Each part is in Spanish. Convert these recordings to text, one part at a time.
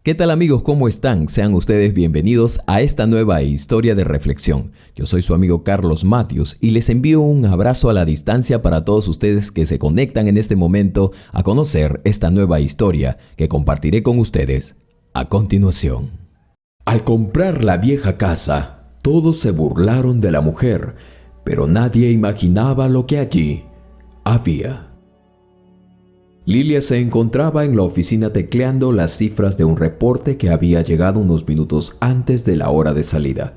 ¿Qué tal amigos? ¿Cómo están? Sean ustedes bienvenidos a esta nueva historia de reflexión. Yo soy su amigo Carlos Matthews y les envío un abrazo a la distancia para todos ustedes que se conectan en este momento a conocer esta nueva historia que compartiré con ustedes a continuación. Al comprar la vieja casa, todos se burlaron de la mujer, pero nadie imaginaba lo que allí había. Lilia se encontraba en la oficina tecleando las cifras de un reporte que había llegado unos minutos antes de la hora de salida.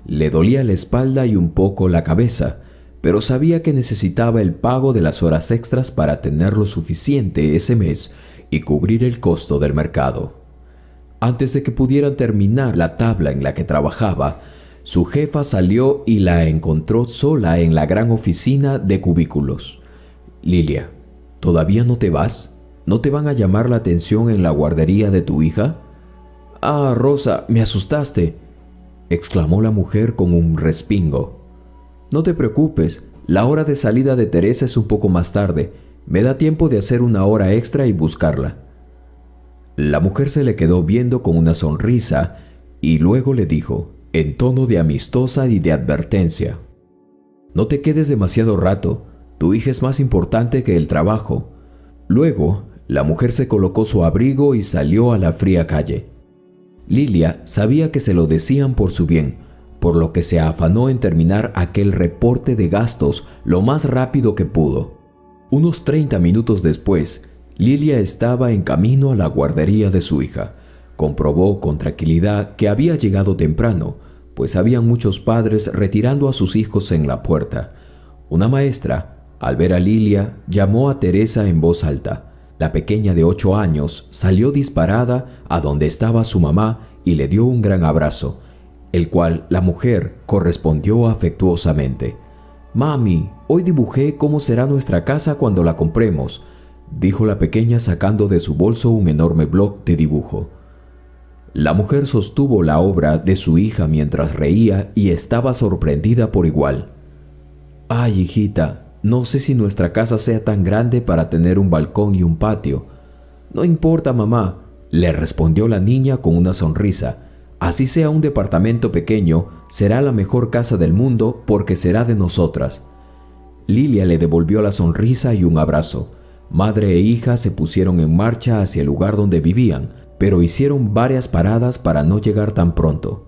Le dolía la espalda y un poco la cabeza, pero sabía que necesitaba el pago de las horas extras para tener lo suficiente ese mes y cubrir el costo del mercado. Antes de que pudieran terminar la tabla en la que trabajaba, su jefa salió y la encontró sola en la gran oficina de cubículos. Lilia, ¿todavía no te vas? ¿No te van a llamar la atención en la guardería de tu hija? Ah, Rosa, me asustaste, exclamó la mujer con un respingo. No te preocupes, la hora de salida de Teresa es un poco más tarde. Me da tiempo de hacer una hora extra y buscarla. La mujer se le quedó viendo con una sonrisa y luego le dijo, en tono de amistosa y de advertencia: no te quedes demasiado rato. Tu hija es más importante que el trabajo. Luego, la mujer se colocó su abrigo y salió a la fría calle. Lilia sabía que se lo decían por su bien, por lo que se afanó en terminar aquel reporte de gastos lo más rápido que pudo. Unos 30 minutos después, Lilia estaba en camino a la guardería de su hija. Comprobó con tranquilidad que había llegado temprano, pues había muchos padres retirando a sus hijos en la puerta. Una maestra, al ver a Lilia, llamó a Teresa en voz alta. La pequeña de 8 años salió disparada a donde estaba su mamá y le dio un gran abrazo, el cual la mujer correspondió afectuosamente. «Mami, hoy dibujé cómo será nuestra casa cuando la compremos», dijo la pequeña sacando de su bolso un enorme bloc de dibujo. La mujer sostuvo la obra de su hija mientras reía y estaba sorprendida por igual. «Ay, hijita, no sé si nuestra casa sea tan grande para tener un balcón y un patio». «No importa, mamá», le respondió la niña con una sonrisa. «Así sea un departamento pequeño, será la mejor casa del mundo porque será de nosotras». Lilia le devolvió la sonrisa y un abrazo. Madre e hija se pusieron en marcha hacia el lugar donde vivían, pero hicieron varias paradas para no llegar tan pronto.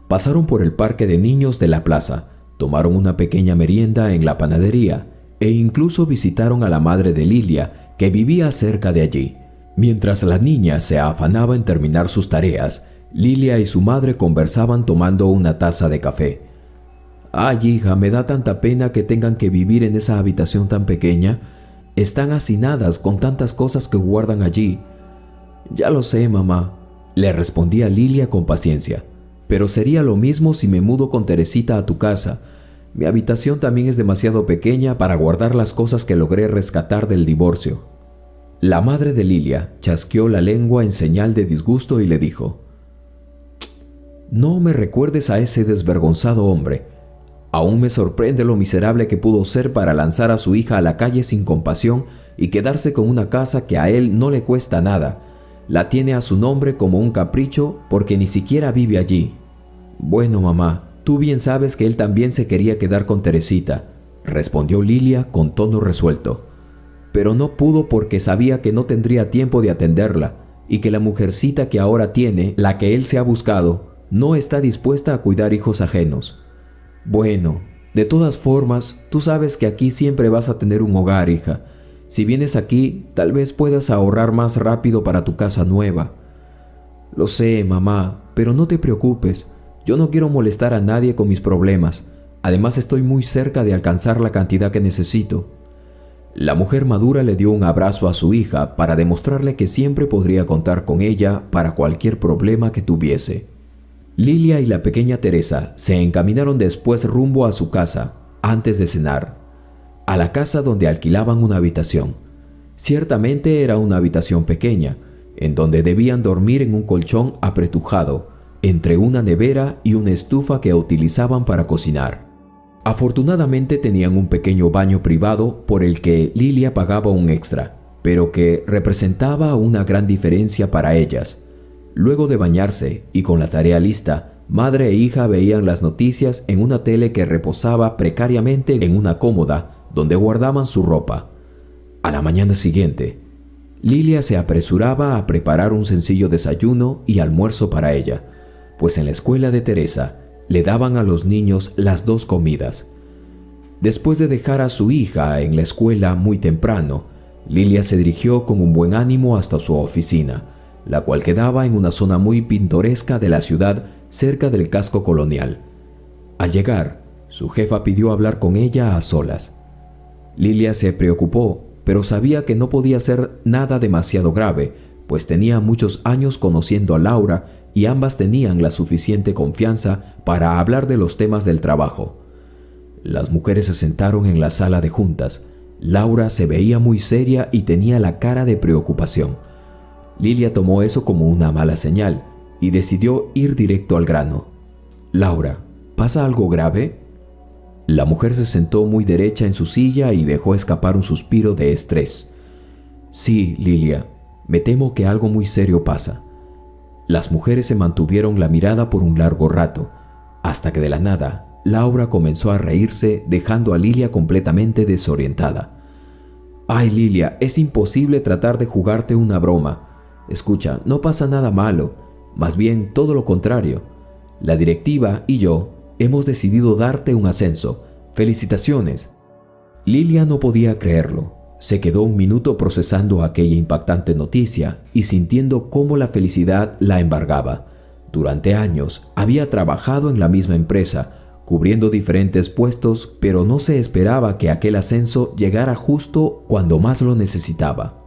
Pasaron por el parque de niños de la plaza, tomaron una pequeña merienda en la panadería e incluso visitaron a la madre de Lilia, que vivía cerca de allí. Mientras la niña se afanaba en terminar sus tareas, Lilia y su madre conversaban tomando una taza de café. «Ay, hija, me da tanta pena que tengan que vivir en esa habitación tan pequeña. Están hacinadas con tantas cosas que guardan allí». «Ya lo sé, mamá», le respondía Lilia con paciencia. «Pero sería lo mismo si me mudo con Teresita a tu casa. Mi habitación también es demasiado pequeña para guardar las cosas que logré rescatar del divorcio». La madre de Lilia chasqueó la lengua en señal de disgusto y le dijo: «No me recuerdes a ese desvergonzado hombre. Aún me sorprende lo miserable que pudo ser para lanzar a su hija a la calle sin compasión y quedarse con una casa que a él no le cuesta nada. La tiene a su nombre como un capricho porque ni siquiera vive allí». «Bueno, mamá, tú bien sabes que él también se quería quedar con Teresita», respondió Lilia con tono resuelto. «Pero no pudo porque sabía que no tendría tiempo de atenderla y que la mujercita que ahora tiene, la que él se ha buscado, no está dispuesta a cuidar hijos ajenos. Bueno, de todas formas, tú sabes que aquí siempre vas a tener un hogar, hija. Si vienes aquí, tal vez puedas ahorrar más rápido para tu casa nueva». «Lo sé, mamá, pero no te preocupes. Yo no quiero molestar a nadie con mis problemas. Además, estoy muy cerca de alcanzar la cantidad que necesito». La mujer madura le dio un abrazo a su hija para demostrarle que siempre podría contar con ella para cualquier problema que tuviese. Lilia y la pequeña Teresa se encaminaron después rumbo a su casa, antes de cenar, a la casa donde alquilaban una habitación. Ciertamente era una habitación pequeña, en donde debían dormir en un colchón apretujado, entre una nevera y una estufa que utilizaban para cocinar. Afortunadamente tenían un pequeño baño privado por el que Lilia pagaba un extra, pero que representaba una gran diferencia para ellas. Luego de bañarse y con la tarea lista, madre e hija veían las noticias en una tele que reposaba precariamente en una cómoda donde guardaban su ropa. A la mañana siguiente, Lilia se apresuraba a preparar un sencillo desayuno y almuerzo para ella, pues en la escuela de Teresa le daban a los niños las dos comidas. Después de dejar a su hija en la escuela muy temprano, Lilia se dirigió con un buen ánimo hasta su oficina, la cual quedaba en una zona muy pintoresca de la ciudad cerca del casco colonial. Al llegar, su jefa pidió hablar con ella a solas. Lilia se preocupó, pero sabía que no podía ser nada demasiado grave, pues tenía muchos años conociendo a Laura y ambas tenían la suficiente confianza para hablar de los temas del trabajo. Las mujeres se sentaron en la sala de juntas. Laura se veía muy seria y tenía la cara de preocupación. Lilia tomó eso como una mala señal y decidió ir directo al grano. «Laura, ¿pasa algo grave?» La mujer se sentó muy derecha en su silla y dejó escapar un suspiro de estrés. «Sí, Lilia, me temo que algo muy serio pasa». Las mujeres se mantuvieron la mirada por un largo rato, hasta que de la nada Laura comenzó a reírse, dejando a Lilia completamente desorientada. «Ay, Lilia, es imposible tratar de jugarte una broma. Escucha, no pasa nada malo, más bien todo lo contrario. La directiva y yo hemos decidido darte un ascenso. ¡Felicitaciones!». Lilia no podía creerlo. Se quedó un minuto procesando aquella impactante noticia y sintiendo cómo la felicidad la embargaba. Durante años había trabajado en la misma empresa, cubriendo diferentes puestos, pero no se esperaba que aquel ascenso llegara justo cuando más lo necesitaba.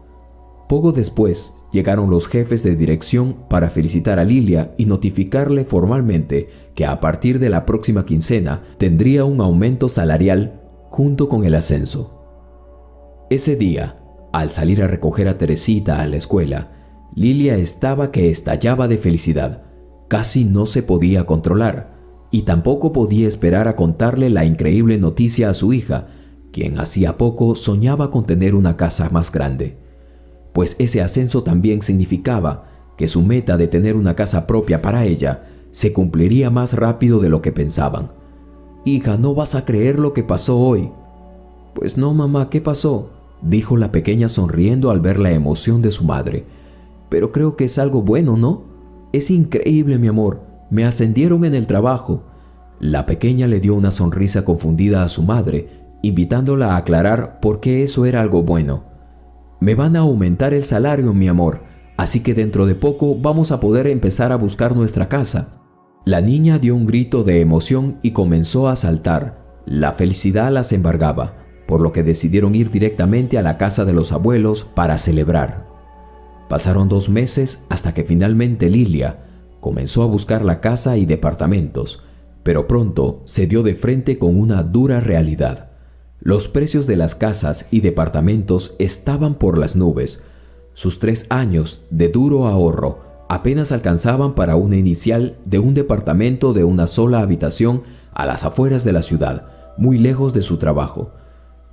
Poco después, llegaron los jefes de dirección para felicitar a Lilia y notificarle formalmente que a partir de la próxima quincena tendría un aumento salarial junto con el ascenso. Ese día, al salir a recoger a Teresita a la escuela, Lilia estaba que estallaba de felicidad. Casi no se podía controlar y tampoco podía esperar a contarle la increíble noticia a su hija, quien hacía poco soñaba con tener una casa más grande. Pues ese ascenso también significaba que su meta de tener una casa propia para ella se cumpliría más rápido de lo que pensaban. «Hija, no vas a creer lo que pasó hoy». «Pues no, mamá, ¿qué pasó?», dijo la pequeña sonriendo al ver la emoción de su madre. «Pero creo que es algo bueno, ¿no? Es increíble, mi amor. Me ascendieron en el trabajo». La pequeña le dio una sonrisa confundida a su madre, invitándola a aclarar por qué eso era algo bueno. «Me van a aumentar el salario, mi amor, así que dentro de poco vamos a poder empezar a buscar nuestra casa». La niña dio un grito de emoción y comenzó a saltar. La felicidad las embargaba, por lo que decidieron ir directamente a la casa de los abuelos para celebrar. Pasaron 2 meses hasta que finalmente Lilia comenzó a buscar la casa y departamentos, pero pronto se dio de frente con una dura realidad. Los precios de las casas y departamentos estaban por las nubes. Sus 3 años de duro ahorro apenas alcanzaban para una inicial de un departamento de una sola habitación a las afueras de la ciudad, muy lejos de su trabajo.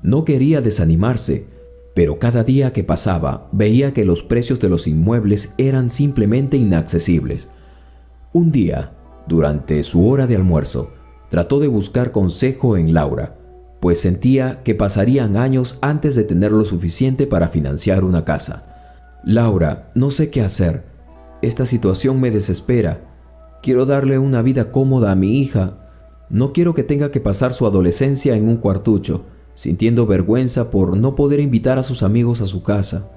No quería desanimarse, pero cada día que pasaba veía que los precios de los inmuebles eran simplemente inaccesibles. Un día, durante su hora de almuerzo, trató de buscar consejo en Laura, pues sentía que pasarían años antes de tener lo suficiente para financiar una casa. «Laura, no sé qué hacer. Esta situación me desespera. Quiero darle una vida cómoda a mi hija. No quiero que tenga que pasar su adolescencia en un cuartucho, sintiendo vergüenza por no poder invitar a sus amigos a su casa».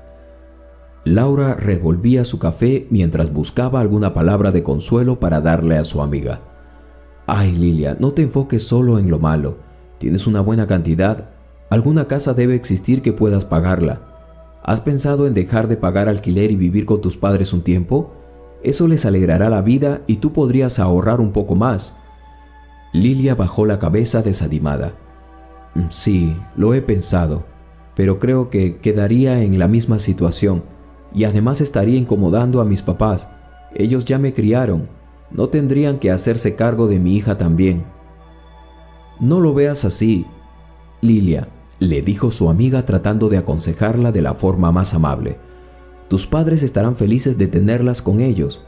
Laura revolvía su café mientras buscaba alguna palabra de consuelo para darle a su amiga. «Ay, Lilia, no te enfoques solo en lo malo. Tienes una buena cantidad. Alguna casa debe existir que puedas pagarla. ¿Has pensado en dejar de pagar alquiler y vivir con tus padres un tiempo? Eso les alegrará la vida y tú podrías ahorrar un poco más». Lilia bajó la cabeza desanimada. «Sí, lo he pensado, pero creo que quedaría en la misma situación. Y además estaría incomodando a mis papás. Ellos ya me criaron. No tendrían que hacerse cargo de mi hija también». «No lo veas así, Lilia», le dijo su amiga tratando de aconsejarla de la forma más amable. «Tus padres estarán felices de tenerlas con ellos.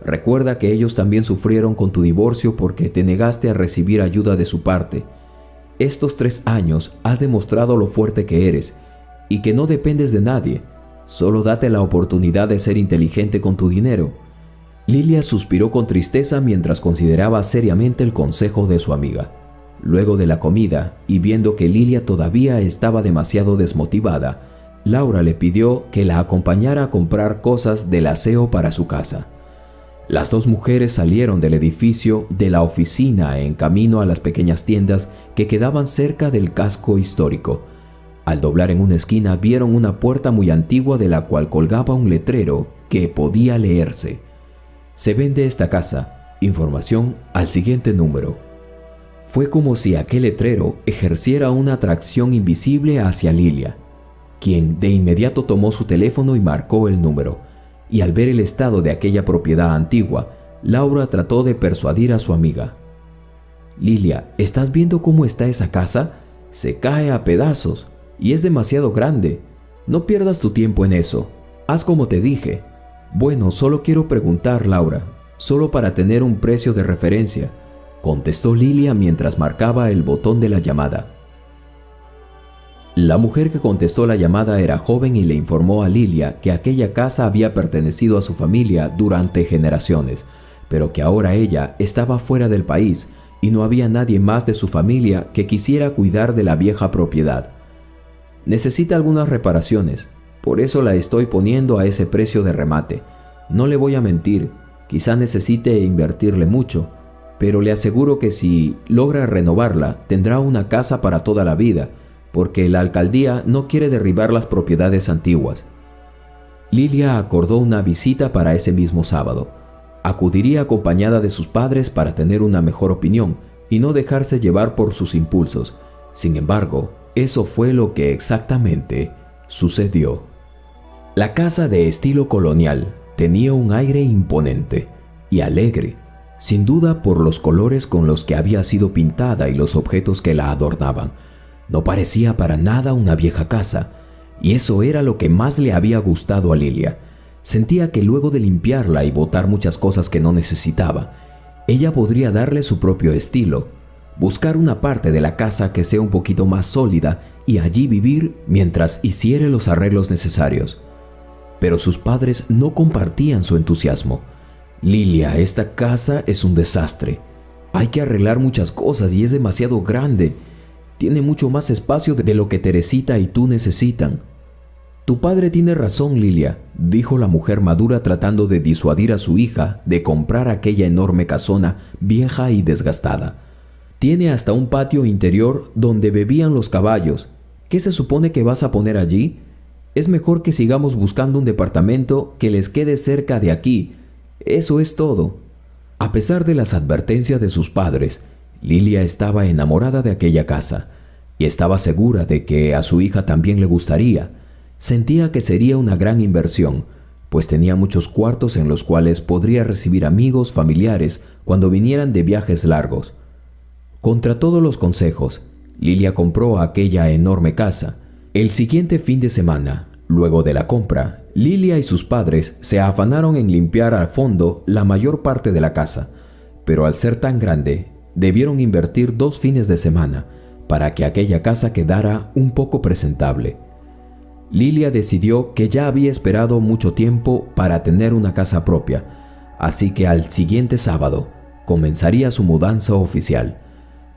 Recuerda que ellos también sufrieron con tu divorcio porque te negaste a recibir ayuda de su parte. Estos 3 años has demostrado lo fuerte que eres y que no dependes de nadie. Solo date la oportunidad de ser inteligente con tu dinero. Lilia suspiró con tristeza mientras consideraba seriamente el consejo de su amiga. Luego de la comida, y viendo que Lilia todavía estaba demasiado desmotivada, Laura le pidió que la acompañara a comprar cosas del aseo para su casa. Las 2 mujeres salieron del edificio de la oficina en camino a las pequeñas tiendas que quedaban cerca del casco histórico. Al doblar en una esquina vieron una puerta muy antigua de la cual colgaba un letrero que podía leerse: "Se vende esta casa. Información al siguiente número". Fue como si aquel letrero ejerciera una atracción invisible hacia Lilia, quien de inmediato tomó su teléfono y marcó el número. Y al ver el estado de aquella propiedad antigua, Laura trató de persuadir a su amiga. «Lilia, ¿estás viendo cómo está esa casa? Se cae a pedazos y es demasiado grande. No pierdas tu tiempo en eso. Haz como te dije». «Bueno, solo quiero preguntar, Laura, solo para tener un precio de referencia», contestó Lilia mientras marcaba el botón de la llamada. La mujer que contestó la llamada era joven y le informó a Lilia que aquella casa había pertenecido a su familia durante generaciones, pero que ahora ella estaba fuera del país y no había nadie más de su familia que quisiera cuidar de la vieja propiedad. «Necesita algunas reparaciones, por eso la estoy poniendo a ese precio de remate. No le voy a mentir, quizá necesite invertirle mucho, pero le aseguro que si logra renovarla, tendrá una casa para toda la vida, porque la alcaldía no quiere derribar las propiedades antiguas». Lilia acordó una visita para ese mismo sábado. Acudiría acompañada de sus padres para tener una mejor opinión y no dejarse llevar por sus impulsos. Sin embargo, eso fue lo que exactamente sucedió. La casa, de estilo colonial, tenía un aire imponente y alegre, sin duda por los colores con los que había sido pintada y los objetos que la adornaban. No parecía para nada una vieja casa, y eso era lo que más le había gustado a Lilia. Sentía que luego de limpiarla y botar muchas cosas que no necesitaba, ella podría darle su propio estilo, buscar una parte de la casa que sea un poquito más sólida y allí vivir mientras hiciera los arreglos necesarios. Pero sus padres no compartían su entusiasmo. «Lilia, esta casa es un desastre. Hay que arreglar muchas cosas y es demasiado grande. Tiene mucho más espacio de lo que Teresita y tú necesitan». «Tu padre tiene razón, Lilia», dijo la mujer madura tratando de disuadir a su hija de comprar aquella enorme casona vieja y desgastada. «Tiene hasta un patio interior donde bebían los caballos. ¿Qué se supone que vas a poner allí? Es mejor que sigamos buscando un departamento que les quede cerca de aquí. Eso es todo». A pesar de las advertencias de sus padres, Lilia estaba enamorada de aquella casa y estaba segura de que a su hija también le gustaría. Sentía que sería una gran inversión, pues tenía muchos cuartos en los cuales podría recibir amigos, familiares, cuando vinieran de viajes largos. Contra todos los consejos, Lilia compró aquella enorme casa. El siguiente fin de semana, luego de la compra, Lilia y sus padres se afanaron en limpiar a fondo la mayor parte de la casa, pero al ser tan grande, debieron invertir 2 fines de semana para que aquella casa quedara un poco presentable. Lilia decidió que ya había esperado mucho tiempo para tener una casa propia, así que al siguiente sábado comenzaría su mudanza oficial.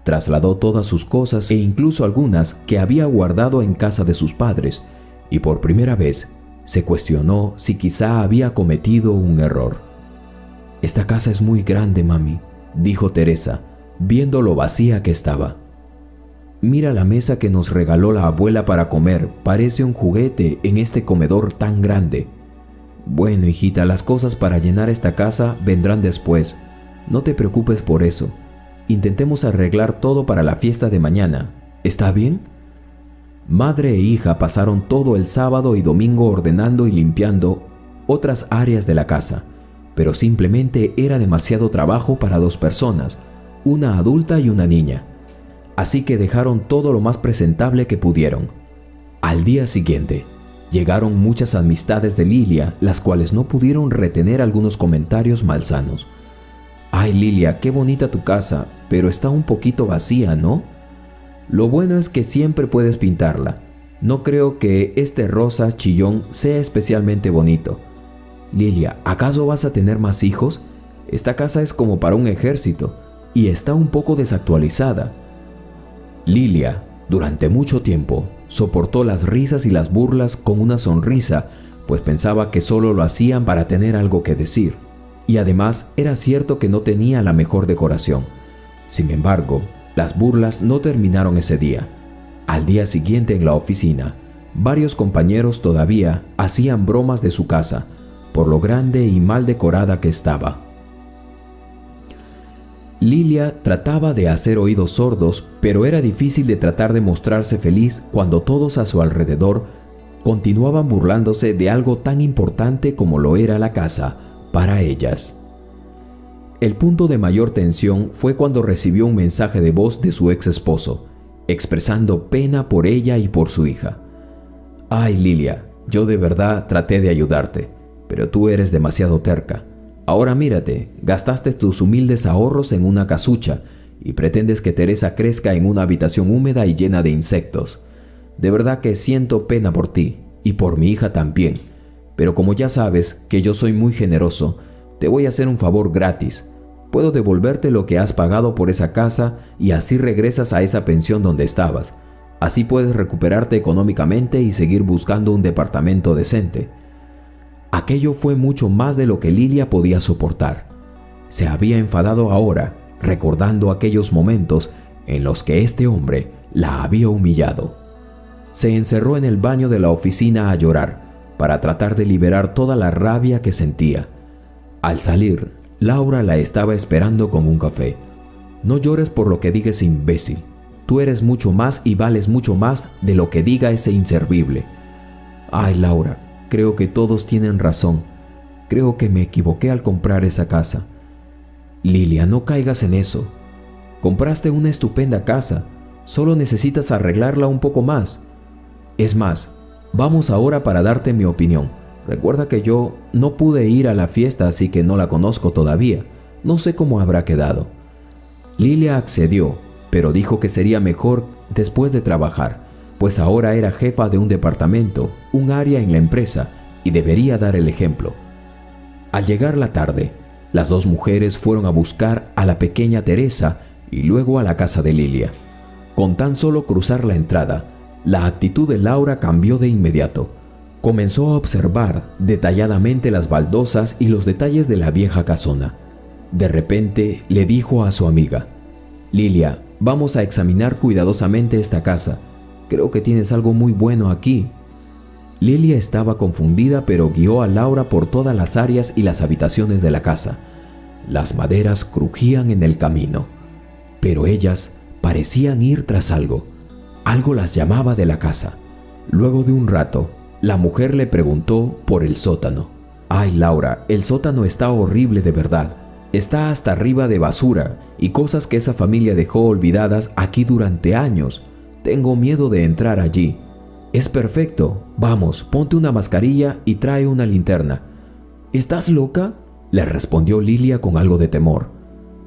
Trasladó todas sus cosas e incluso algunas que había guardado en casa de sus padres, y por primera vez se cuestionó si quizá había cometido un error. «Esta casa es muy grande, mami», dijo Teresa, viendo lo vacía que estaba. «Mira la mesa que nos regaló la abuela para comer, parece un juguete en este comedor tan grande». «Bueno, hijita, las cosas para llenar esta casa vendrán después. No te preocupes por eso. Intentemos arreglar todo para la fiesta de mañana. ¿Está bien?». Madre e hija pasaron todo el sábado y domingo ordenando y limpiando otras áreas de la casa, pero simplemente era demasiado trabajo para 2 personas, una adulta y una niña. Así que dejaron todo lo más presentable que pudieron. Al día siguiente, Llegaron muchas amistades de Lilia, las cuales no pudieron retener algunos comentarios malsanos. «Ay, Lilia, qué bonita tu casa, pero está un poquito vacía, ¿no? Lo bueno es que siempre puedes pintarla. No creo que este rosa chillón sea especialmente bonito. Lilia, ¿acaso vas a tener más hijos? Esta casa es como para un ejército y está un poco desactualizada». Lilia, durante mucho tiempo, soportó las risas y las burlas con una sonrisa, pues pensaba que solo lo hacían para tener algo que decir. Y además era cierto que no tenía la mejor decoración. Sin embargo, las burlas no terminaron ese día. Al día siguiente en la oficina, varios compañeros todavía hacían bromas de su casa, por lo grande y mal decorada que estaba. Lilia trataba de hacer oídos sordos, pero era difícil de tratar de mostrarse feliz cuando todos a su alrededor continuaban burlándose de algo tan importante como lo era la casa para ellas. El punto de mayor tensión fue cuando recibió un mensaje de voz de su ex esposo, expresando pena por ella y por su hija. «Ay, Lilia, yo de verdad traté de ayudarte, pero tú eres demasiado terca. Ahora mírate, gastaste tus humildes ahorros en una casucha y pretendes que Teresa crezca en una habitación húmeda y llena de insectos. De verdad que siento pena por ti y por mi hija también, pero como ya sabes que yo soy muy generoso, te voy a hacer un favor gratis. Puedo devolverte lo que has pagado por esa casa y así regresas a esa pensión donde estabas. Así puedes recuperarte económicamente y seguir buscando un departamento decente». Aquello fue mucho más de lo que Lilia podía soportar. Se había enfadado ahora, recordando aquellos momentos en los que este hombre la había humillado. Se encerró en el baño de la oficina a llorar, para tratar de liberar toda la rabia que sentía. Al salir, Laura la estaba esperando con un café. «No llores por lo que diga ese imbécil. Tú eres mucho más y vales mucho más de lo que diga ese inservible». «Ay, Laura, creo que todos tienen razón. Creo que me equivoqué al comprar esa casa». «Lilia, no caigas en eso. Compraste una estupenda casa. Solo necesitas arreglarla un poco más. Es más, vamos ahora para darte mi opinión. Recuerda que yo no pude ir a la fiesta, así que no la conozco todavía. No sé cómo habrá quedado». Lilia accedió, pero dijo que sería mejor después de trabajar, pues ahora era jefa de un departamento, un área en la empresa, y debería dar el ejemplo. Al llegar la tarde, las dos mujeres fueron a buscar a la pequeña Teresa y luego a la casa de Lilia. Con tan solo cruzar la entrada, la actitud de Laura cambió de inmediato. Comenzó a observar detalladamente las baldosas y los detalles de la vieja casona. De repente le dijo a su amiga: «Lilia, vamos a examinar cuidadosamente esta casa. Creo que tienes algo muy bueno aquí». Lilia estaba confundida, pero guió a Laura por todas las áreas y las habitaciones de la casa. Las maderas crujían en el camino, pero ellas parecían ir tras algo. Algo las llamaba de la casa. Luego de un rato, la mujer le preguntó por el sótano. «Ay, Laura, el sótano está horrible de verdad. Está hasta arriba de basura y cosas que esa familia dejó olvidadas aquí durante años. Tengo miedo de entrar allí». «Es perfecto. Vamos, ponte una mascarilla y trae una linterna». «¿Estás loca?», le respondió Lilia con algo de temor.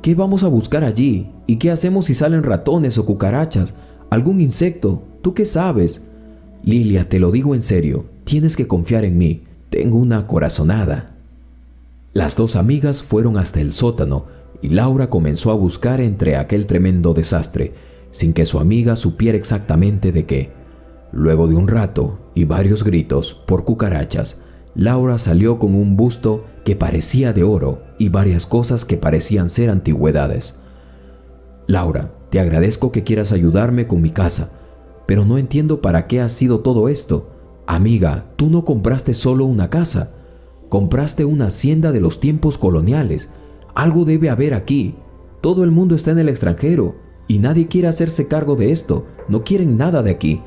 «¿Qué vamos a buscar allí? ¿Y qué hacemos si salen ratones o cucarachas? ¿Algún insecto? ¿Tú qué sabes?». «Lilia, te lo digo en serio. Tienes que confiar en mí. Tengo una corazonada». Las dos amigas fueron hasta el sótano y Laura comenzó a buscar entre aquel tremendo desastre, sin que su amiga supiera exactamente de qué. Luego de un rato y varios gritos por cucarachas, Laura salió con un busto que parecía de oro y varias cosas que parecían ser antigüedades. «Laura, te agradezco que quieras ayudarme con mi casa, pero no entiendo para qué ha sido todo esto. Amiga, tú no compraste solo una casa, compraste una hacienda de los tiempos coloniales. Algo debe haber aquí. Todo el mundo está en el extranjero y nadie quiere hacerse cargo de esto. No quieren nada de aquí.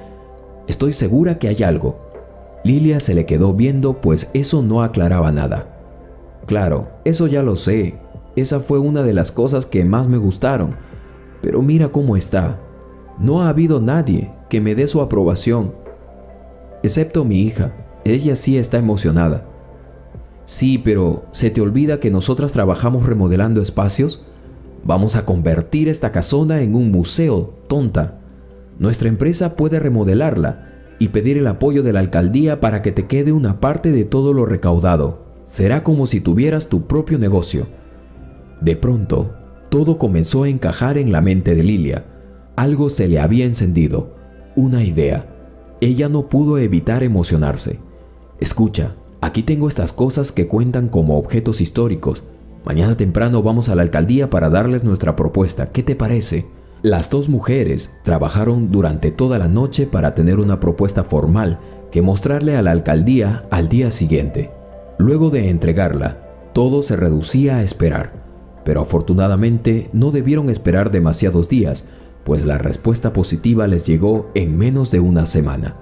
Estoy segura que hay algo». Lilia se le quedó viendo, pues eso no aclaraba nada. «Claro, eso ya lo sé. Esa fue una de las cosas que más me gustaron. Pero mira cómo está. No ha habido nadie que me dé su aprobación, excepto mi hija. ella sí está emocionada. Sí, pero ¿se te olvida que nosotras trabajamos remodelando espacios? Vamos a convertir esta casona en un museo, tonta. Nuestra empresa puede remodelarla y pedir el apoyo de la alcaldía para que te quede una parte de todo lo recaudado. Será como si tuvieras tu propio negocio. De pronto, todo comenzó a encajar en la mente de Lilia. Algo se le había encendido, una idea. Ella no pudo evitar emocionarse. Escucha, aquí tengo estas cosas que cuentan como objetos históricos. Mañana temprano vamos a la alcaldía para darles nuestra propuesta. ¿Qué te parece? Las dos mujeres trabajaron durante toda la noche para tener una propuesta formal que mostrarle a la alcaldía al día siguiente. Luego de entregarla, todo se reducía a esperar. Pero afortunadamente no debieron esperar demasiados días, pues la respuesta positiva les llegó en menos de una semana.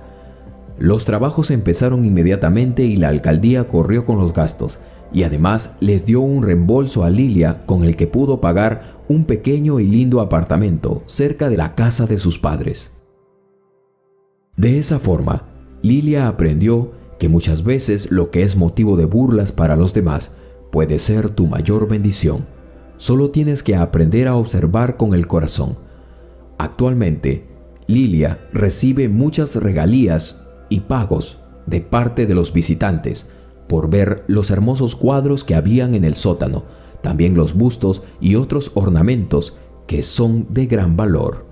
Los trabajos empezaron inmediatamente y la alcaldía corrió con los gastos y además les dio un reembolso a Lilia con el que pudo pagar un pequeño y lindo apartamento cerca de la casa de sus padres. De esa forma, Lilia aprendió que muchas veces lo que es motivo de burlas para los demás puede ser tu mayor bendición. Solo tienes que aprender a observar con el corazón. Actualmente, Lilia recibe muchas regalías y pagos de parte de los visitantes por ver los hermosos cuadros que habían en el sótano, también los bustos y otros ornamentos que son de gran valor.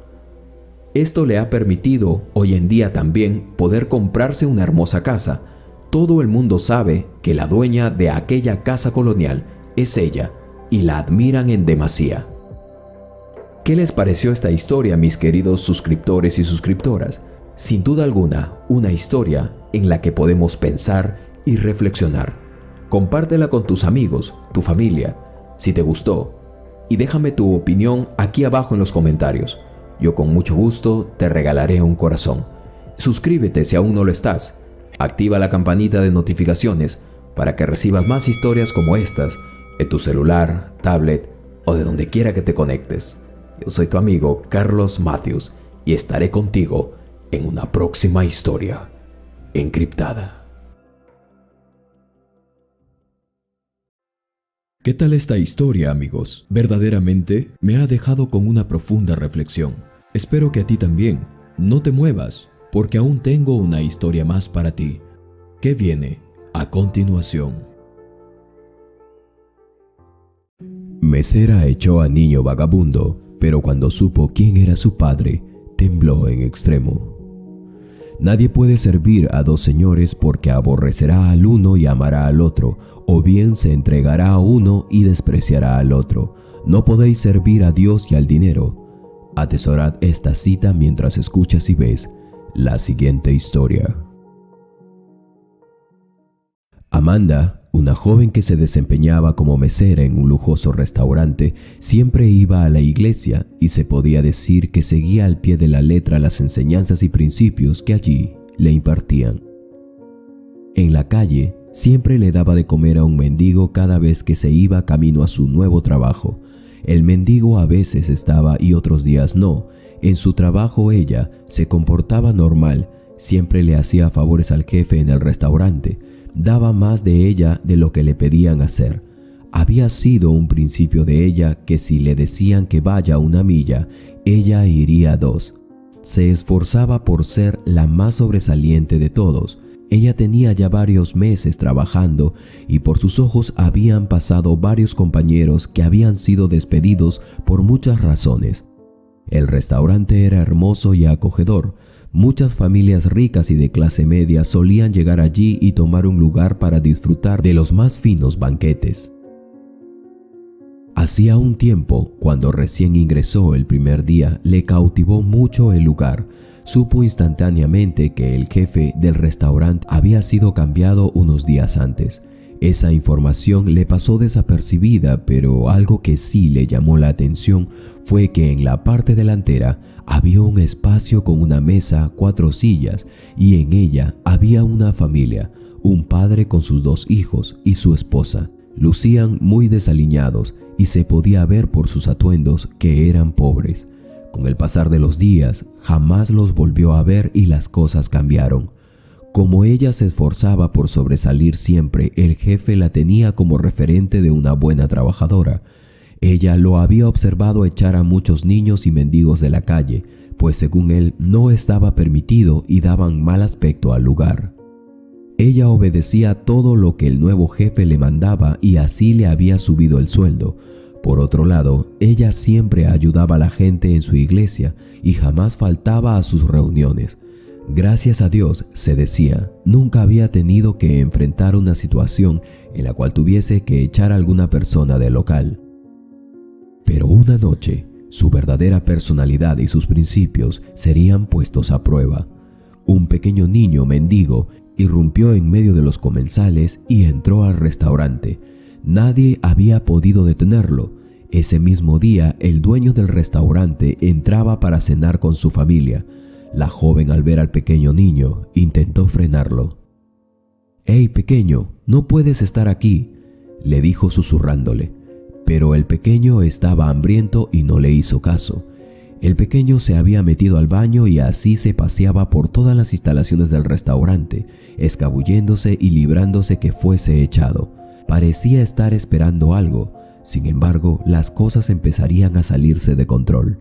Esto le ha permitido hoy en día también poder comprarse una hermosa casa. Todo el mundo sabe que la dueña de aquella casa colonial es ella y la admiran en demasía. ¿Qué les pareció esta historia, mis queridos suscriptores y suscriptoras? Sin duda alguna, una historia en la que podemos pensar y reflexionar. Compártela con tus amigos, tu familia, si te gustó, y déjame tu opinión aquí abajo en los comentarios. Yo con mucho gusto te regalaré un corazón. Suscríbete si aún no lo estás. Activa la campanita de notificaciones para que recibas más historias como estas en tu celular, tablet o de donde quiera que te conectes. Yo soy tu amigo Carlos Matthews y estaré contigo en una próxima historia encriptada. ¿Qué tal esta historia, amigos? Verdaderamente me ha dejado con una profunda reflexión. Espero que a ti también. No te muevas, porque aún tengo una historia más para ti. ¿Qué viene a continuación? Mesera echó a niño vagabundo, pero cuando supo quién era su padre, tembló en extremo. Nadie puede servir a dos señores porque aborrecerá al uno y amará al otro, o bien se entregará a uno y despreciará al otro. No podéis servir a Dios y al dinero. Atesorad esta cita mientras escuchas y ves la siguiente historia. Amanda, una joven que se desempeñaba como mesera en un lujoso restaurante, siempre iba a la iglesia y se podía decir que seguía al pie de la letra las enseñanzas y principios que allí le impartían. En la calle, siempre le daba de comer a un mendigo cada vez que se iba camino a su nuevo trabajo. El mendigo a veces estaba y otros días no. En su trabajo ella se comportaba normal, siempre le hacía favores al jefe en el restaurante, daba más de ella de lo que le pedían hacer. Había sido un principio de ella que si le decían que vaya una milla, ella iría 2. Se esforzaba por ser la más sobresaliente de todos. Ella tenía ya varios meses trabajando y por sus ojos habían pasado varios compañeros que habían sido despedidos por muchas razones. El restaurante era hermoso y acogedor. Muchas familias ricas y de clase media solían llegar allí y tomar un lugar para disfrutar de los más finos banquetes. Hacía un tiempo, cuando recién ingresó el primer día, le cautivó mucho el lugar. Supo instantáneamente que el jefe del restaurante había sido cambiado unos días antes. Esa información le pasó desapercibida, pero algo que sí le llamó la atención fue que en la parte delantera había un espacio con una mesa, 4 sillas, y en ella había una familia, un padre con sus 2 hijos y su esposa. Lucían muy desaliñados y se podía ver por sus atuendos que eran pobres. Con el pasar de los días, jamás los volvió a ver y las cosas cambiaron. Como ella se esforzaba por sobresalir siempre, el jefe la tenía como referente de una buena trabajadora. Ella lo había observado echar a muchos niños y mendigos de la calle, pues según él no estaba permitido y daban mal aspecto al lugar. Ella obedecía todo lo que el nuevo jefe le mandaba y así le había subido el sueldo. Por otro lado, ella siempre ayudaba a la gente en su iglesia y jamás faltaba a sus reuniones. Gracias a Dios, se decía, nunca había tenido que enfrentar una situación en la cual tuviese que echar a alguna persona del local. Pero una noche, su verdadera personalidad y sus principios serían puestos a prueba. Un pequeño niño mendigo irrumpió en medio de los comensales y entró al restaurante. Nadie había podido detenerlo. Ese mismo día, el dueño del restaurante entraba para cenar con su familia. La joven, al ver al pequeño niño, intentó frenarlo. «¡Hey, pequeño, no puedes estar aquí!», le dijo susurrándole. Pero el pequeño estaba hambriento y no le hizo caso. El pequeño se había metido al baño y así se paseaba por todas las instalaciones del restaurante, escabulléndose y librándose que fuese echado. Parecía estar esperando algo. Sin embargo, las cosas empezarían a salirse de control.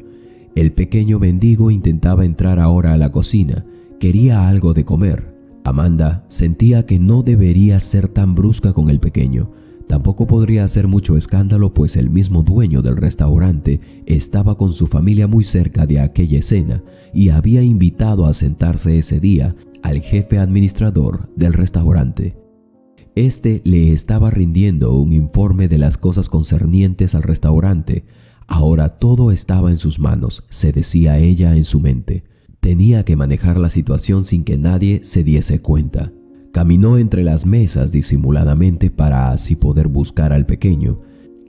El pequeño mendigo intentaba entrar ahora a la cocina. Quería algo de comer. Amanda sentía que no debería ser tan brusca con el pequeño. Tampoco podría hacer mucho escándalo, pues el mismo dueño del restaurante estaba con su familia muy cerca de aquella escena y había invitado a sentarse ese día al jefe administrador del restaurante. Este le estaba rindiendo un informe de las cosas concernientes al restaurante. Ahora todo estaba en sus manos, se decía ella en su mente. Tenía que manejar la situación sin que nadie se diese cuenta. Caminó entre las mesas disimuladamente para así poder buscar al pequeño.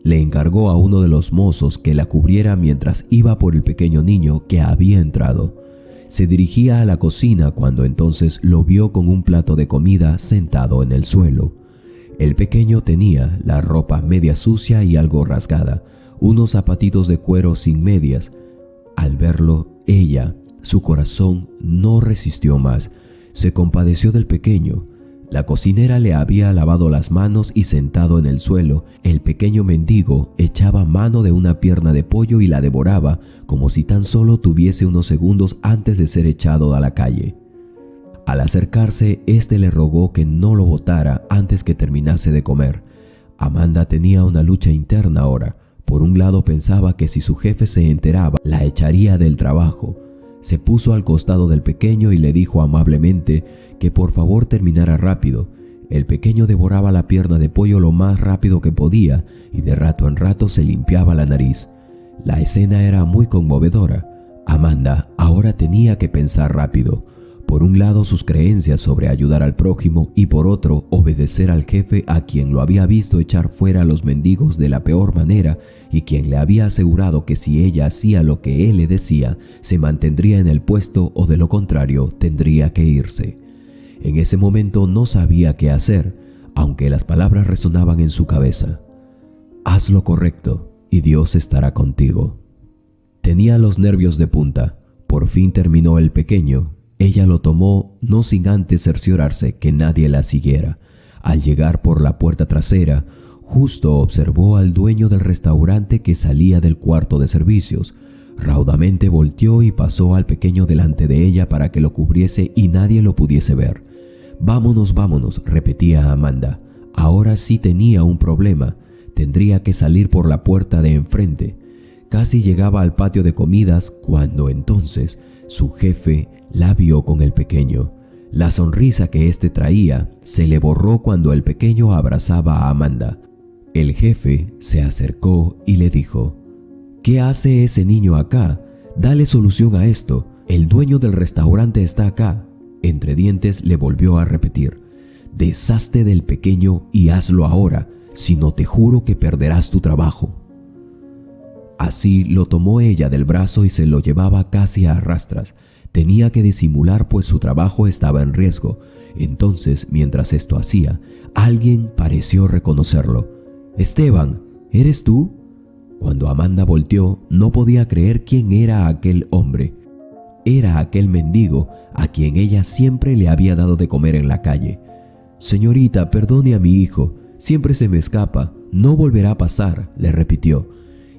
Le encargó a uno de los mozos que la cubriera mientras iba por el pequeño niño que había entrado. Se dirigía a la cocina cuando entonces lo vio con un plato de comida sentado en el suelo. El pequeño tenía la ropa media sucia y algo rasgada, unos zapatitos de cuero sin medias. Al verlo, ella, su corazón no resistió más. Se compadeció del pequeño. La cocinera le había lavado las manos y sentado en el suelo, el pequeño mendigo echaba mano de una pierna de pollo y la devoraba como si tan solo tuviese unos segundos antes de ser echado a la calle. Al acercarse, este le rogó que no lo botara antes que terminase de comer. Amanda tenía una lucha interna ahora. Por un lado pensaba que si su jefe se enteraba, la echaría del trabajo. Se puso al costado del pequeño y le dijo amablemente que por favor terminara rápido. El pequeño devoraba la pierna de pollo lo más rápido que podía y de rato en rato se limpiaba la nariz. La escena era muy conmovedora. Amanda ahora tenía que pensar rápido. Por un lado sus creencias sobre ayudar al prójimo y por otro obedecer al jefe a quien lo había visto echar fuera a los mendigos de la peor manera y quien le había asegurado que si ella hacía lo que él le decía, se mantendría en el puesto o de lo contrario tendría que irse. En ese momento no sabía qué hacer, aunque las palabras resonaban en su cabeza. Haz lo correcto y Dios estará contigo. Tenía los nervios de punta. Por fin terminó el pequeño. Ella lo tomó no sin antes cerciorarse que nadie la siguiera. Al llegar por la puerta trasera, justo observó al dueño del restaurante que salía del cuarto de servicios. Raudamente volteó y pasó al pequeño delante de ella para que lo cubriese y nadie lo pudiese ver. «Vámonos, vámonos», repetía Amanda. Ahora sí tenía un problema. Tendría que salir por la puerta de enfrente. Casi llegaba al patio de comidas cuando entonces su jefe la vio con el pequeño. La sonrisa que éste traía se le borró cuando el pequeño abrazaba a Amanda. El jefe se acercó y le dijo: «¿Qué hace ese niño acá? Dale solución a esto. El dueño del restaurante está acá». Entre dientes le volvió a repetir: «Deshazte del pequeño y hazlo ahora, si no te juro que perderás tu trabajo». Así lo tomó ella del brazo y se lo llevaba casi a arrastras. Tenía que disimular pues su trabajo estaba en riesgo. Entonces, mientras esto hacía, alguien pareció reconocerlo. «Esteban, ¿eres tú?». Cuando Amanda volteó, no podía creer quién era aquel hombre. Era aquel mendigo a quien ella siempre le había dado de comer en la calle. «Señorita, perdone a mi hijo, siempre se me escapa, no volverá a pasar», le repitió,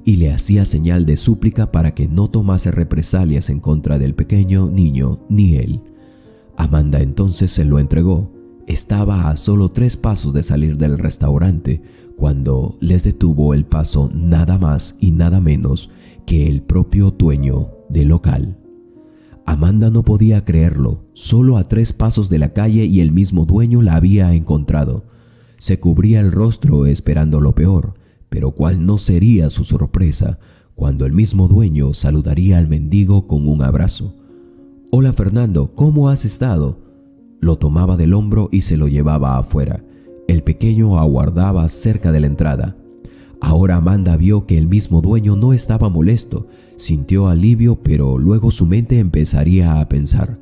y le hacía señal de súplica para que no tomase represalias en contra del pequeño niño ni él. Amanda entonces se lo entregó. Estaba a solo 3 pasos de salir del restaurante cuando les detuvo el paso nada más y nada menos que el propio dueño del local. Amanda no podía creerlo. Solo a 3 pasos de la calle y el mismo dueño la había encontrado. Se cubría el rostro esperando lo peor, pero cuál no sería su sorpresa cuando el mismo dueño saludaría al mendigo con un abrazo. «Hola Fernando, ¿cómo has estado?». Lo tomaba del hombro y se lo llevaba afuera. El pequeño aguardaba cerca de la entrada. Ahora Amanda vio que el mismo dueño no estaba molesto. Sintió alivio, pero luego su mente empezaría a pensar.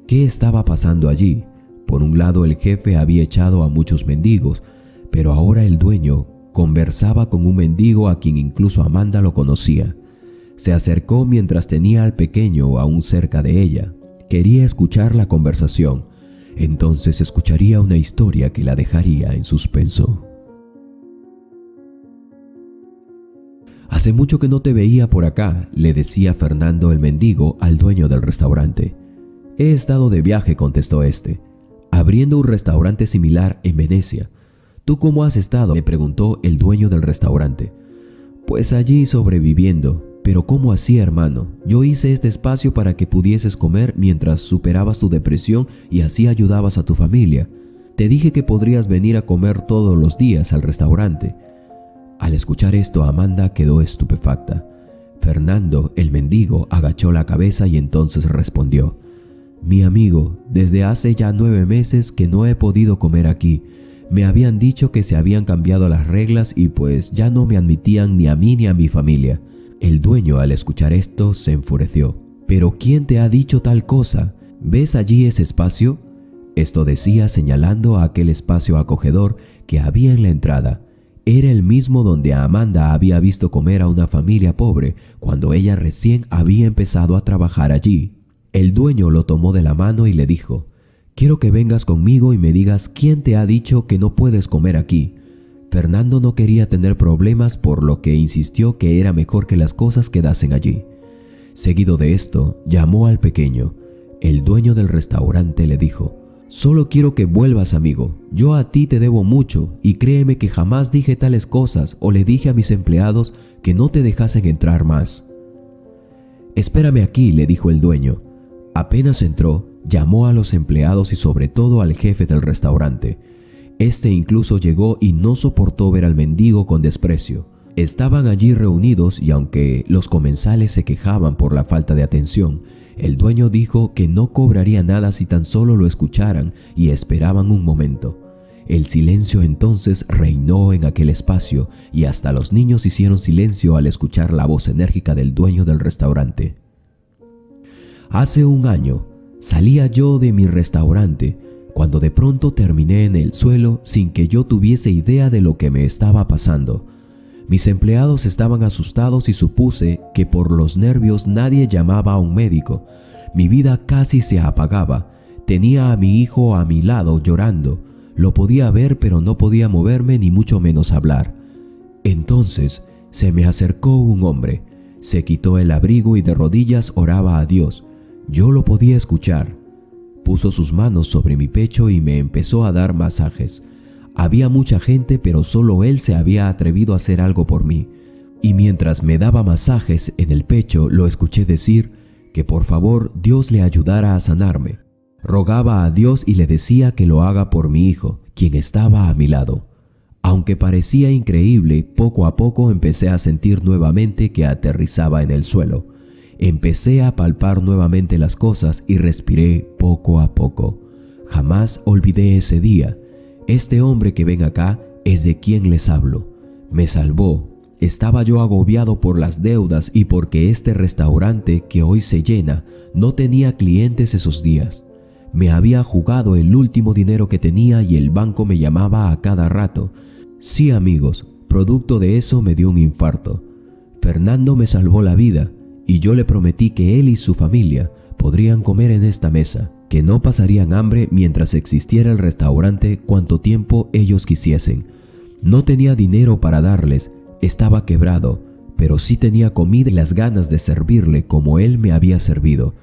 ¿Qué estaba pasando allí? Por un lado, el jefe había echado a muchos mendigos, pero ahora el dueño conversaba con un mendigo a quien incluso Amanda lo conocía. Se acercó mientras tenía al pequeño aún cerca de ella. Quería escuchar la conversación. Entonces escucharía una historia que la dejaría en suspenso. «Hace mucho que no te veía por acá», le decía Fernando el mendigo al dueño del restaurante. «He estado de viaje», contestó este, «abriendo un restaurante similar en Venecia». «¿Tú cómo has estado?», le preguntó el dueño del restaurante. «Pues allí sobreviviendo». «¿Pero cómo así, hermano? Yo hice este espacio para que pudieses comer mientras superabas tu depresión y así ayudabas a tu familia. Te dije que podrías venir a comer todos los días al restaurante». Al escuchar esto, Amanda quedó estupefacta. Fernando, el mendigo, agachó la cabeza y entonces respondió: «Mi amigo, desde hace ya 9 meses que no he podido comer aquí. Me habían dicho que se habían cambiado las reglas y pues ya no me admitían ni a mí ni a mi familia». El dueño, al escuchar esto, se enfureció. «¿Pero quién te ha dicho tal cosa? ¿Ves allí ese espacio?». Esto decía señalando a aquel espacio acogedor que había en la entrada. Era el mismo donde Amanda había visto comer a una familia pobre cuando ella recién había empezado a trabajar allí. El dueño lo tomó de la mano y le dijo: «Quiero que vengas conmigo y me digas quién te ha dicho que no puedes comer aquí». Fernando no quería tener problemas, por lo que insistió que era mejor que las cosas quedasen allí. Seguido de esto, llamó al pequeño. El dueño del restaurante le dijo: «Solo quiero que vuelvas, amigo. Yo a ti te debo mucho y créeme que jamás dije tales cosas o le dije a mis empleados que no te dejasen entrar más». «Espérame aquí», le dijo el dueño. Apenas entró, llamó a los empleados y sobre todo al jefe del restaurante. Este incluso llegó y no soportó ver al mendigo con desprecio. Estaban allí reunidos y aunque los comensales se quejaban por la falta de atención, el dueño dijo que no cobraría nada si tan solo lo escucharan y esperaban un momento. El silencio entonces reinó en aquel espacio y hasta los niños hicieron silencio al escuchar la voz enérgica del dueño del restaurante. «Hace un año salía yo de mi restaurante cuando de pronto terminé en el suelo sin que yo tuviese idea de lo que me estaba pasando. Mis empleados estaban asustados y supuse que por los nervios nadie llamaba a un médico. Mi vida casi se apagaba. Tenía a mi hijo a mi lado llorando. Lo podía ver pero no podía moverme ni mucho menos hablar. Entonces se me acercó un hombre. Se quitó el abrigo y de rodillas oraba a Dios. Yo lo podía escuchar. Puso sus manos sobre mi pecho y me empezó a dar masajes. Había mucha gente, pero solo él se había atrevido a hacer algo por mí. Y mientras me daba masajes en el pecho, lo escuché decir que por favor Dios le ayudara a sanarme. Rogaba a Dios y le decía que lo haga por mi hijo, quien estaba a mi lado. Aunque parecía increíble, poco a poco empecé a sentir nuevamente que aterrizaba en el suelo. Empecé a palpar nuevamente las cosas y respiré poco a poco. Jamás olvidé ese día. Este hombre que ven acá es de quien les hablo. Me salvó. Estaba yo agobiado por las deudas y porque este restaurante que hoy se llena no tenía clientes esos días. Me había jugado el último dinero que tenía y el banco me llamaba a cada rato. Sí, amigos, producto de eso me dio un infarto. Fernando me salvó la vida y yo le prometí que él y su familia podrían comer en esta mesa, que no pasarían hambre mientras existiera el restaurante cuanto tiempo ellos quisiesen. No tenía dinero para darles, estaba quebrado, pero sí tenía comida y las ganas de servirle como él me había servido.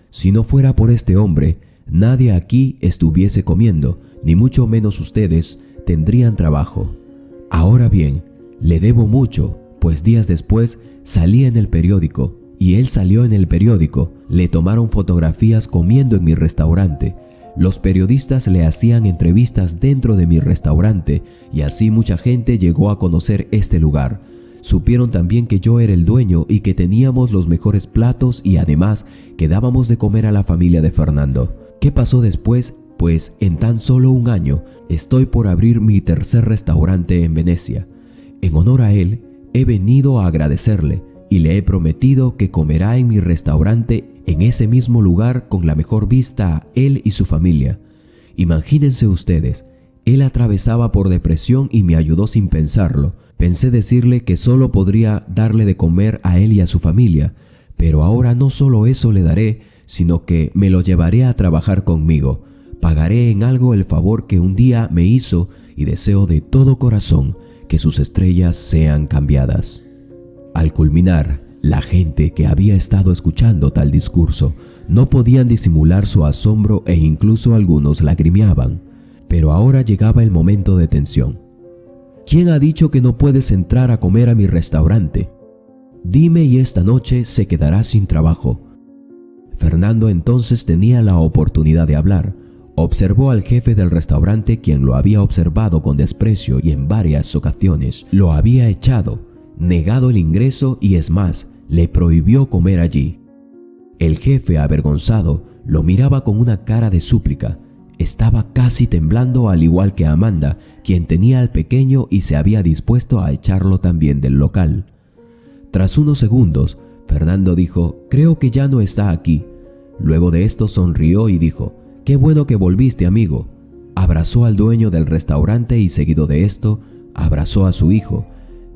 Si no fuera por este hombre, nadie aquí estuviese comiendo, ni mucho menos ustedes tendrían trabajo. Ahora bien, le debo mucho, pues días después salí en el periódico, y él salió en el periódico. Le tomaron fotografías comiendo en mi restaurante. Los periodistas le hacían entrevistas dentro de mi restaurante, y así mucha gente llegó a conocer este lugar. Supieron también que yo era el dueño y que teníamos los mejores platos y además que dábamos de comer a la familia de Fernando. ¿Qué pasó después? Pues en tan solo un año estoy por abrir mi tercer restaurante en Venecia. En honor a él, he venido a agradecerle y le he prometido que comerá en mi restaurante en ese mismo lugar con la mejor vista a él y su familia. Imagínense ustedes, él atravesaba por depresión y me ayudó sin pensarlo. Pensé decirle que solo podría darle de comer a él y a su familia, pero ahora no solo eso le daré, sino que me lo llevaré a trabajar conmigo. Pagaré en algo el favor que un día me hizo y deseo de todo corazón que sus estrellas sean cambiadas. Al culminar, la gente que había estado escuchando tal discurso no podían disimular su asombro e incluso algunos lagrimeaban. Pero ahora llegaba el momento de tensión. ¿Quién ha dicho que no puedes entrar a comer a mi restaurante? Dime y esta noche se quedará sin trabajo. Fernando entonces tenía la oportunidad de hablar. Observó al jefe del restaurante, quien lo había observado con desprecio y en varias ocasiones lo había echado, negado el ingreso y es más, le prohibió comer allí. El jefe, avergonzado, lo miraba con una cara de súplica. Estaba casi temblando al igual que Amanda, quien tenía al pequeño y se había dispuesto a echarlo también del local. Tras unos segundos, Fernando dijo: «Creo que ya no está aquí». Luego de esto sonrió y dijo: «Qué bueno que volviste, amigo». Abrazó al dueño del restaurante y seguido de esto, abrazó a su hijo.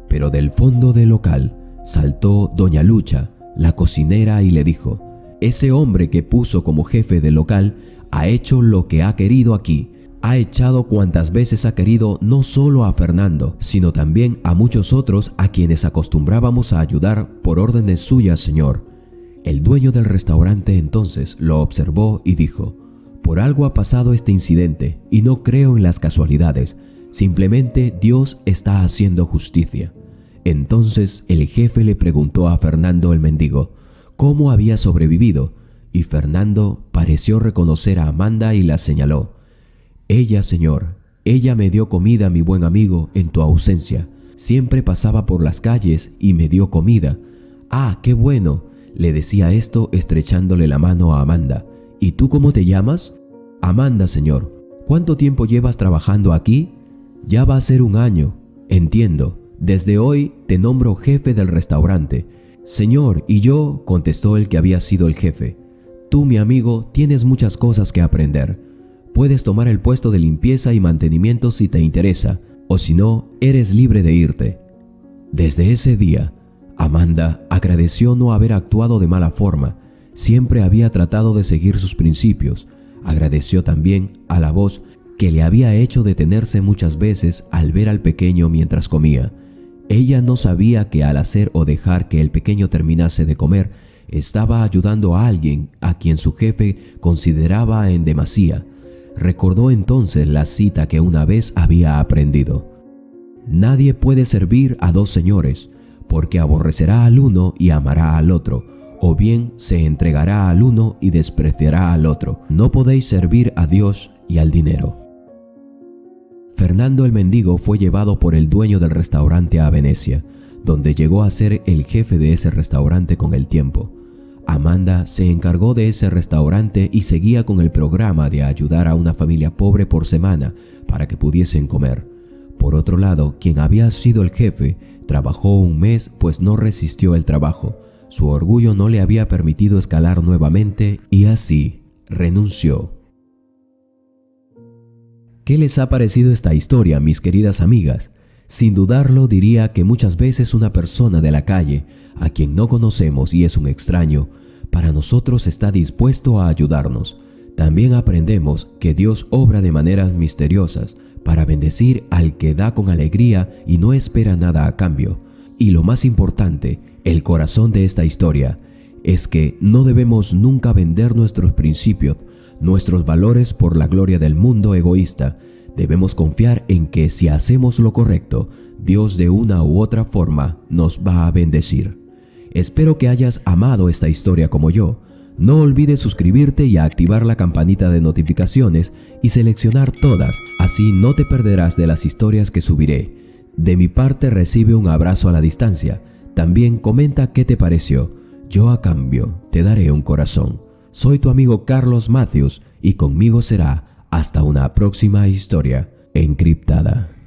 Pero del fondo del local saltó doña Lucha, la cocinera, y le dijo: «Ese hombre que puso como jefe del local ha hecho lo que ha querido aquí. Ha echado cuantas veces ha querido, no solo a Fernando, sino también a muchos otros a quienes acostumbrábamos a ayudar por órdenes suyas, señor». El dueño del restaurante entonces lo observó y dijo: «Por algo ha pasado este incidente y no creo en las casualidades. Simplemente Dios está haciendo justicia». Entonces el jefe le preguntó a Fernando el mendigo cómo había sobrevivido, y Fernando pareció reconocer a Amanda y la señaló. «Ella, señor, ella me dio comida, mi buen amigo, en tu ausencia. Siempre pasaba por las calles y me dio comida». «Ah, qué bueno», le decía esto estrechándole la mano a Amanda. «¿Y tú cómo te llamas?» «Amanda, señor». «¿Cuánto tiempo llevas trabajando aquí?» «Ya va a ser un año». «Entiendo. Desde hoy te nombro jefe del restaurante». «Señor, y yo», contestó el que había sido el jefe, «tú, mi amigo, tienes muchas cosas que aprender. Puedes tomar el puesto de limpieza y mantenimiento si te interesa, o si no, eres libre de irte». Desde ese día, Amanda agradeció no haber actuado de mala forma. Siempre había tratado de seguir sus principios. Agradeció también a la voz que le había hecho detenerse muchas veces al ver al pequeño mientras comía. Ella no sabía que al hacer o dejar que el pequeño terminase de comer, estaba ayudando a alguien a quien su jefe consideraba en demasía. Recordó entonces la cita que una vez había aprendido: «Nadie puede servir a dos señores, porque aborrecerá al uno y amará al otro, o bien se entregará al uno y despreciará al otro. No podéis servir a Dios y al dinero». Fernando el mendigo fue llevado por el dueño del restaurante a Venecia, donde llegó a ser el jefe de ese restaurante con el tiempo. Amanda se encargó de ese restaurante y seguía con el programa de ayudar a una familia pobre por semana para que pudiesen comer. Por otro lado, quien había sido el jefe trabajó un mes, pues no resistió el trabajo. Su orgullo no le había permitido escalar nuevamente y así renunció. ¿Qué les ha parecido esta historia, mis queridas amigas? Sin dudarlo, diría que muchas veces una persona de la calle, a quien no conocemos y es un extraño, para nosotros está dispuesto a ayudarnos. También aprendemos que Dios obra de maneras misteriosas para bendecir al que da con alegría y no espera nada a cambio. Y lo más importante, el corazón de esta historia, es que no debemos nunca vender nuestros principios, nuestros valores por la gloria del mundo egoísta. Debemos confiar en que si hacemos lo correcto, Dios de una u otra forma nos va a bendecir. Espero que hayas amado esta historia como yo. No olvides suscribirte y activar la campanita de notificaciones y seleccionar todas, así no te perderás de las historias que subiré. De mi parte recibe un abrazo a la distancia. También comenta qué te pareció. Yo a cambio te daré un corazón. Soy tu amigo Carlos Matthews y conmigo será hasta una próxima historia encriptada.